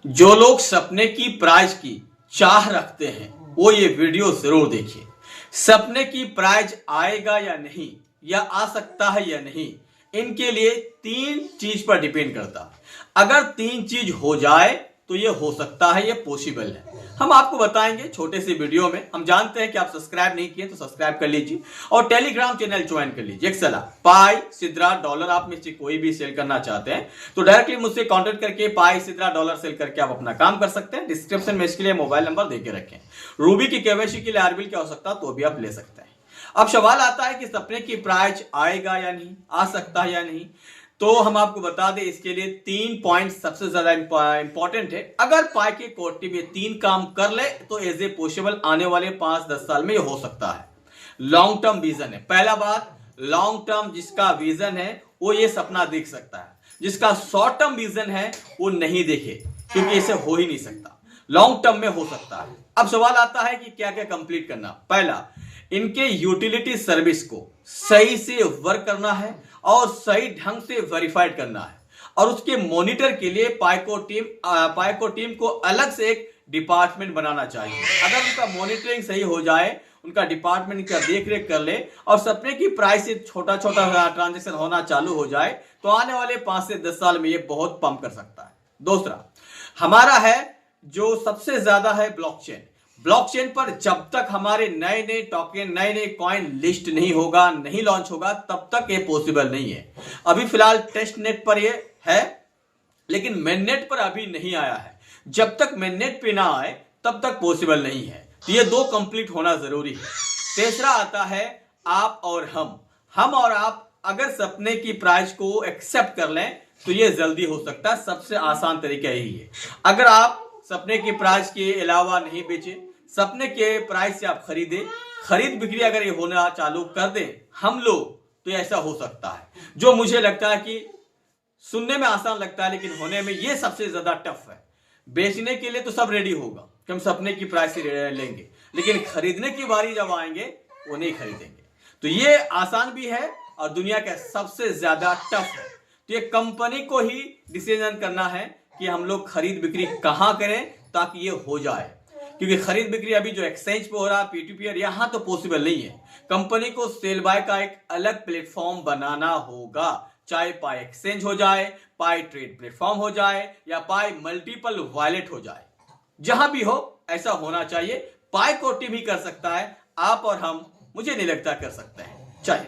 जो लोग सपने की प्राइज की चाह रखते हैं वो ये वीडियो जरूर देखिए। सपने की प्राइज आएगा या नहीं, या आ सकता है या नहीं, इनके लिए तीन चीज पर डिपेंड करता है। अगर तीन चीज हो जाए तो ये हो सकता है, ये पॉसिबल है। हम आपको बताएंगे छोटे से वीडियो में। हम जानते हैं कि आप सब्सक्राइब नहीं किए तो सब्सक्राइब कर लीजिए और टेलीग्राम चैनल ज्वाइन कर लीजिए। एक सलाह, पाई, सिद्रा, डॉलर आप में से कोई भी सेल करना चाहते हैं तो डायरेक्टली मुझसे कांटेक्ट करके पाई, सिद्रा, डॉलर सेल करके आप अपना काम कर सकते हैं। डिस्क्रिप्शन में इसके लिए मोबाइल नंबर देके रखें। रूबी की केवाईसी के लिए आरबिल की आवश्यकता तो भी आप ले सकते हैं। अब सवाल आता है कि सपने की प्राइज आएगा या नहीं, आ सकता है या नहीं। तो हम आपको बता दें, इसके लिए तीन पॉइंट सबसे ज्यादा इंपॉर्टेंट है। अगर पाई के कोर्टी में तीन काम कर ले तो एज ए पॉसिबल आने वाले 5-10 साल में ये हो सकता है। लॉन्ग टर्म विजन है। पहला बात, लॉन्ग टर्म जिसका विजन है वो ये सपना देख सकता है। जिसका शॉर्ट टर्म विजन है वो नहीं देखे, क्योंकि इसे हो ही नहीं सकता। लॉन्ग टर्म में हो सकता है। अब सवाल आता है कि क्या क्या कंप्लीट करना। पहला, इनके यूटिलिटी सर्विस को सही से वर्क करना है और सही ढंग से वेरीफाइड करना है। और उसके मॉनिटर के लिए पाइको टीम को अलग से एक डिपार्टमेंट बनाना चाहिए। अगर उनका मॉनिटरिंग सही हो जाए, उनका डिपार्टमेंट का देख रेख कर ले और सपने की प्राइस से छोटा छोटा ट्रांजेक्शन होना चालू हो जाए तो आने वाले 5 से 10 साल में ये बहुत पंप कर सकता है। दूसरा हमारा है जो सबसे ज्यादा है ब्लॉकचेन। ब्लॉकचेन पर जब तक हमारे नए नए टोकन, नए नए कॉइन लिस्ट नहीं होगा, नहीं लॉन्च होगा, तब तक ये पॉसिबल नहीं है। अभी फिलहाल टेस्ट नेट पर ये है, लेकिन मेननेट पर अभी नहीं आया है। जब तक मेननेट पे ना आए तब तक पॉसिबल नहीं है। तो ये दो कंप्लीट होना जरूरी है। तीसरा आता है आप और हम और आप अगर सपने की प्राइस को एक्सेप्ट कर लें तो ये जल्दी हो सकता है। सबसे आसान तरीका यही है। अगर आप सपने की प्राइस के अलावा नहीं बेचे, सपने के प्राइस से आप खरीद बिक्री अगर ये होना चालू कर दें हम लोग, तो ऐसा हो सकता है। जो मुझे लगता है कि सुनने में आसान लगता है लेकिन होने में ये सबसे ज्यादा टफ है। बेचने के लिए तो सब रेडी होगा कि हम सपने की प्राइस से लेंगे, लेकिन खरीदने की बारी जब आएंगे वो नहीं खरीदेंगे। तो ये आसान भी है और दुनिया का सबसे ज्यादा टफ है। तो ये कंपनी को ही डिसीजन करना है कि हम लोग खरीद बिक्री कहां करें ताकि ये हो जाए। क्योंकि खरीद बिक्री अभी जो एक्सचेंज पे हो रहा है, पी2पी, यहां तो पॉसिबल नहीं है। कंपनी को सेल बाय का एक अलग प्लेटफॉर्म बनाना होगा। चाहे पाई एक्सचेंज हो जाए, पाई ट्रेड प्लेटफॉर्म हो जाए या पाई मल्टीपल वॉलेट हो जाए, जहां भी हो ऐसा होना चाहिए। पाई को टीम ही कर सकता है। आप और हम, मुझे नहीं लगता कर सकते हैं। चाहिए।